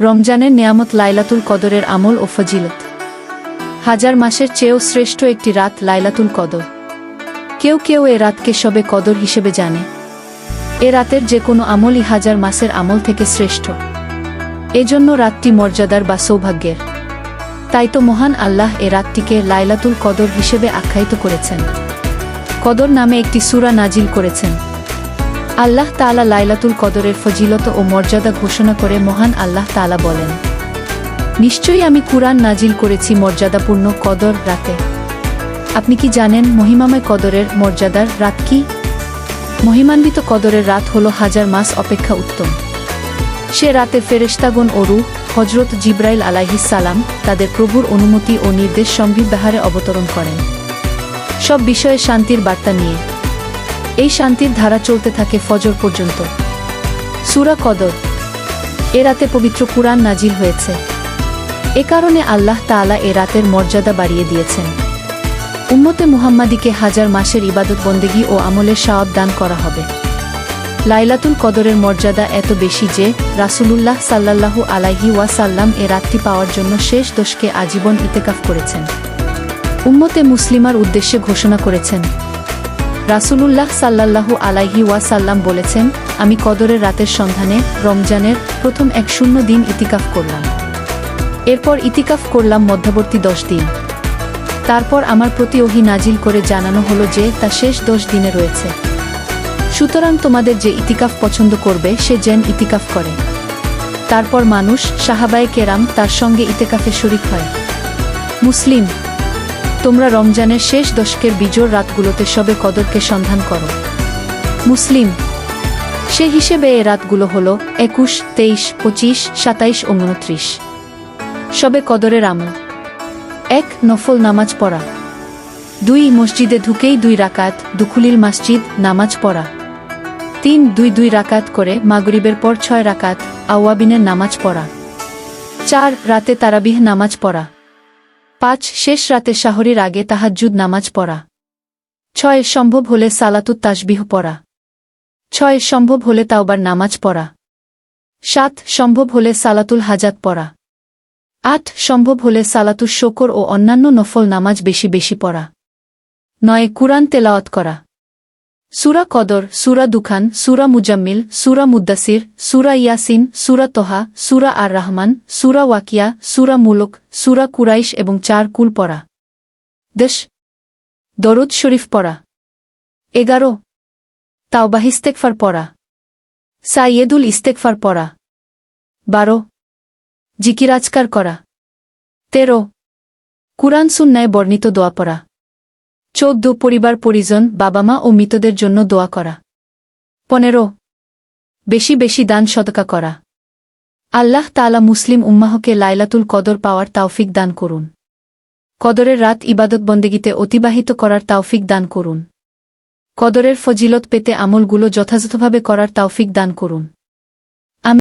রমজানের নেয়ামত লাইলাতুল কদরের আমল ও ফজিলত। হাজার মাসের চেয়েও শ্রেষ্ঠ একটি রাত লাইলাতুল কদর। কেউ কেউ এ রাতকে শবে কদর হিসেবে জানে। এ রাতের যে কোনো আমলই হাজার মাসের আমল থেকে শ্রেষ্ঠ। এজন্য রাতটি মর্যাদার বা সৌভাগ্যের। তাই তো মহান আল্লাহ এ রাতটিকে লাইলাতুল কদর হিসেবে আখ্যায়িত করেছেন। কদর নামে একটি সূরা নাজিল করেছেন। আল্লাহ তাআলা লাইলাতুল কদরের ফজিলত ও মর্যাদা ঘোষণা করে মহান আল্লাহ তাআলা বলেন, নিশ্চয়ই আমি কুরআন নাজিল করেছি মর্যাদাপূর্ণ কদর রাতে। আপনি কি জানেন মহিমাময় কদরের মর্যাদার রাত কি? মহিমান্বিত কদরের রাত হল হাজার মাস অপেক্ষা উত্তম। সে রাতে ফেরেশতাগণ ও রূহ হযরত জিবরাইল আলাইহিস সালাম তাদের প্রভুর অনুমতি ও নির্দেশ সম্বিতহারে অবতরণ করেন, সব বিষয়ে শান্তির বার্তা নিয়ে। এই শান্তির ধারা চলতে থাকে ফজর পর্যন্ত। সূরা কদর, এ রাতে পবিত্র কুরআন নাজিল হয়েছে। এ কারণে আল্লাহ তাআলা এ রাতের মর্যাদা বাড়িয়ে দিয়েছেন। উম্মতে মুহাম্মাদীকে হাজার মাসের ইবাদত বন্দেগী ও আমলের সওয়াব দান করা হবে। লাইলাতুল কদরের মর্যাদা এত বেশি যে রাসূলুল্লাহ সাল্লাল্লাহু আলাইহি ওয়াসাল্লাম এ রাতটি পাওয়ার জন্য শেষ দশকে আজীবন ইতিকাফ করেছেন। উম্মতে মুসলিমার উদ্দেশ্যে ঘোষণা করেছেন। রাসূলুল্লাহ সাল্লাল্লাহু আলাইহি ওয়াসাল্লাম বলেছেন, আমি কদরের রাতের সন্ধানে রমজানের প্রথম 100 দিন ইতিকাফ করলাম। এরপর ইতিকাফ করলাম মধ্যবর্তী 10 দিন। তারপর আমার প্রতি ওহী নাজিল করে জানানো হলো যে তা শেষ 10 দিনে রয়েছে। সুতরাং তোমাদের যে ইতিকাফ পছন্দ করবে সে যেন ইতিকাফ করে। তারপর মানুষ সাহাবায়ে কেরাম তার সঙ্গে ইতিকাফে শরীক হয়। মুসলিম, তোমরা রমজানের শেষ দশকের বিজোড় রাতগুলোতে শবে কদরকে সন্ধান করো। মুসলিম, সে হিসেবে এ রাতগুলো হল 21, 23, 25, 27 ও 29। শবে কদরের আমল: 1. নফল নামাজ পড়া। 2. মসজিদে ঢুকেই 2 রাকাত দুখুলিল মসজিদ নামাজ পড়া। 3. 2 রাকাত করে মাগরিবের পর 6 রাকাত আওয়াবিনের নামাজ পড়া। 4. রাতে তারাবিহ নামাজ পড়া। 5. শেষ রাতে শাহরির আগে তাহাজ্জুদ নামাজ পড়া। 6. সম্ভব হলে সালাতুত তাসবিহ পড়া। 6. সম্ভব হলে তাওবার নামাজ পড়া। 7. সম্ভব হলে সালাতুল হাজাত পড়া। 8. সম্ভব হলে সালাতুশ শুকর ও অন্যান্য নফল নামাজ বেশি বেশি পড়া। 9. কুরআন তেলাওয়াত করা। সূরা কদর, সূরা দুখান, সূরা মুজাম্মিল, সূরা মুদ্দাসির, সূরা ইয়াসিন, সূরা তোহা, সূরা আর রহমান, সূরা ওয়াকিয়া, সূরা মুলক, সূরা কুরাইশ এবং 4 কুল পড়া। 10. দরুদ শরীফ পড়া। 11. তাওবাহ ইস্তেগফার পড়া। সাইয়্যিদুল ইস্তেগফার পড়া। 12. জিকির আজকার করা। 13. কুরআন সুন্নায় বর্ণিত দোয়া পড়া। 14. পরিবার পরিজন বাবা মা ও মৃতদের জন্য দোয়া করা। 15. বেশি বেশি দান সদকা করা। আল্লাহ তাআলা মুসলিম উম্মাহকে লাইলাতুল কদর পাওয়ার তাওফিক দান করুন। কদরের রাত ইবাদত বন্দেগীতে অতিবাহিত করার তাওফিক দান করুন। কদরের ফজিলত পেতে আমলগুলো যথাযথভাবে করার তাওফিক দান করুন।